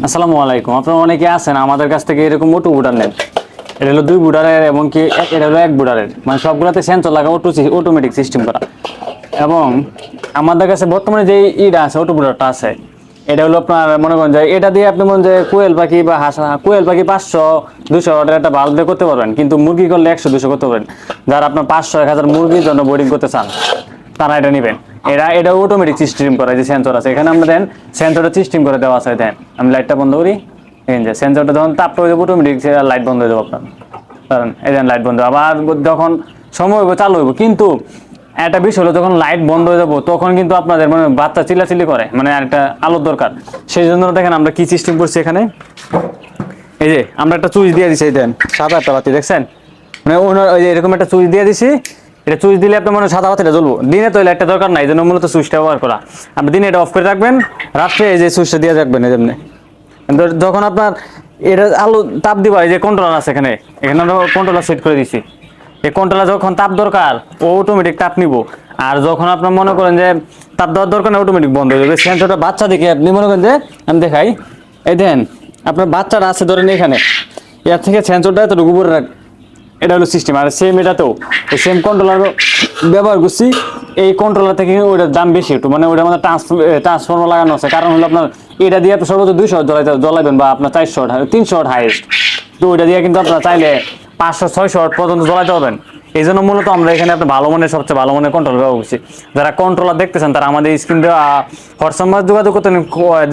আসসালামু আলাইকুম। আপনারা অনেকে আছেন আমাদের কাছ থেকে এরকম অটো বুটার নেন। এটা হলো 2 বুটারের এবং কি এটা হলো 1 বুটারের, মানে সবগুলোতে সেন্সর লাগা, অটোমেটিক সিস্টেম করা। এবং আমাদের কাছে বর্তমানে যে ইটা আছে, অটো বুটারটা আছে, এটা হলো আপনার মনে করেন যে এটা দিয়ে আপনি মনে যে কোয়েল পাখি বা কোয়েল পাখি 500-200 অর্ডার একটা বাল্ব দিয়ে করতে পারবেন, কিন্তু মুরগি করলে 100-200 করতে পারবেন। যারা আপনার 500-1000 মুরগির জন্য বোর্ডিং করতে চান তারা এটা নেবেন। এটা অটোমেটিক সিস্টেম করা, যে সেন্সর আছে এখানে, আমরা দেন সেন্সরটা সিস্টেম করে দেওয়া আছে। দেন আমি লাইটটা বন্ধ করি, এই যে সেন্সরটা যখন তাপটা হয়ে যাবে অটোমেটিক লাইট বন্ধ হয়ে যাবে আপনার। কারণ এই যে লাইট বন্ধ, আবার যখন সময় হইব চালু হইব। কিন্তু একটা বিষয় হলো, যখন লাইট বন্ধ হয়ে যাবো তখন কিন্তু আপনাদের মানে বাচ্চা চিল্লাচিল্লি করে, মানে একটা আলোর দরকার। সেই জন্য দেখেন আমরা কি সিস্টেম করছি এখানে। এই যে আমরা একটা সুইচ দিয়ে দিছি, এই দেন সাদা একটা বাতি দেখছেন, মানে ওই যে এরকম একটা সুইচ দিয়ে দিছি। এটা সুইচ দিলে আপনার মনে সাদা বাতিটা জ্বলবো, দিনে তো লাইটটা দরকার নাই, এই জন্য মূলত সুইচটা ব্যবহার করা। আপনি দিনে এটা অফ করে রাখবেন, রাত্রে এই যে সুইচটা দিয়ে রাখবেন এই জন্য। যখন আপনার এটা আলো তাপ দিবা, এই যে কন্ট্রোলার আছে এখানে, এখানে আমরা কন্ট্রোলার সেট করে দিছি। এই কন্ট্রোলার যখন তাপ দরকার ও অটোমেটিক তাপ নিব, আর যখন আপনার মনে করেন যে তাপ দেওয়ার দরকার না, অটোমেটিক বন্ধ হয়ে যাবে। সেন্সরটা বাচ্চা দেখে আপনি মনে করেন যে আমি দেখাই, এই দেন আপনার বাচ্চাটা আছে ধরেন এখানে, এর থেকে সেন্সরটা এতটুকু উপরে রাখ, এটা হলো সিস্টেম। আর সেম এটাতেও সেম কন্ট্রোলার ব্যবহার করছি। এই কন্ট্রোলার থেকে ওইটার দাম বেশি একটু, মানে ওইটা আমাদের ট্রান্সফর্মার লাগানো আছে। কারণ হলো আপনার এটা দিয়ে আপনি সর্বোচ্চ 200 জ্বলাইবেন, বা আপনার 400 300 হাইস্ট। তো ওইটা দিয়ে কিন্তু আপনার চাইলে 500-600 পর্যন্ত জ্বলাইতে পারবেন। এই জন্য মূলত আমরা এখানে আপনি ভালো মানের, সবচেয়ে ভালো মানের কন্ট্রোল ব্যবহার করছি। যারা কন্ট্রোলার দেখতেছেন তারা আমাদের স্ক্রিন দেওয়া হোয়াটসঅ্যাপ যোগাযোগ করতে,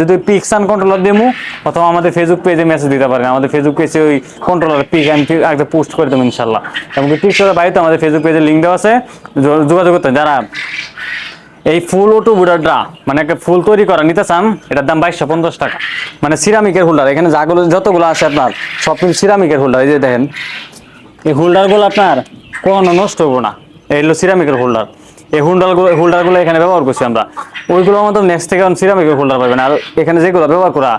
যদি পিক চান কন্ট্রোলার দেবো, অথবা আমাদের ফেসবুক পেজে মেসেজ দিতে পারেন। আমাদের ফেসবুক পেজে ওই কন্ট্রোলার পিক আমি একটা পোস্ট করে দেবো ইনশাল্লাহ। এবং টিকটকের বাইরে আমাদের ফেসবুক পেজের লিঙ্ক দেওয়া আছে, যোগাযোগ করতে। যারা এই ফুল অটো বুটারটা মানে একটা ফুল তৈরি করা নিতে চান, এটার দাম 2250 টাকা। মানে সিরামিকের হোল্ডার, এখানে যতগুলো আছে আপনার সব কিন্তু সিরামিকের হোল্ডার। এই যে দেখেন, এই হোল্ডারগুলো আপনার কখনো নষ্ট হবো না। এই হলো সিরামিকের হোল্ডার। এই হোল্ডারগুলো এখানে ব্যবহার করছি আমরা। ওইগুলো আমাদের নেক্সট থেকে সিরামিকের হোল্ডার পাবেন। আর এখানে যেগুলো ব্যবহার করা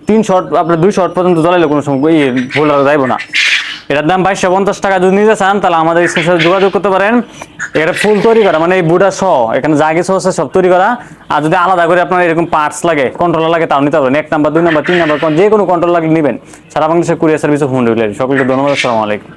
300 আপনার 200 পর্যন্ত জ্বলাইলে কোনো সময় এই হোল্ডার যাইব না। এটার দাম 2250 টাকা। যদি নিতে চান তাহলে আমাদের সাথে যোগাযোগ করতে পারেন। এটা ফুল তৈরি করা, মানে এই বুটার সহ এখানে যা কিছু আছে সব তৈরি করা। আর যদি আলাদা করে আপনার এরকম পার্টস লাগে, কন্ট্রোলার লাগে, তাও নিতে পারবেন। 1 নাম্বার, 2 নাম্বার, 3 নাম্বার যে কোনো কন্ট্রোল লাগে নেবেন। সারা বাংলাদেশের কুরিয়ার সার্ভিসে হোম ডেলিভারি। সকলকে ধন্যবাদ। আসসালামু আলাইকুম।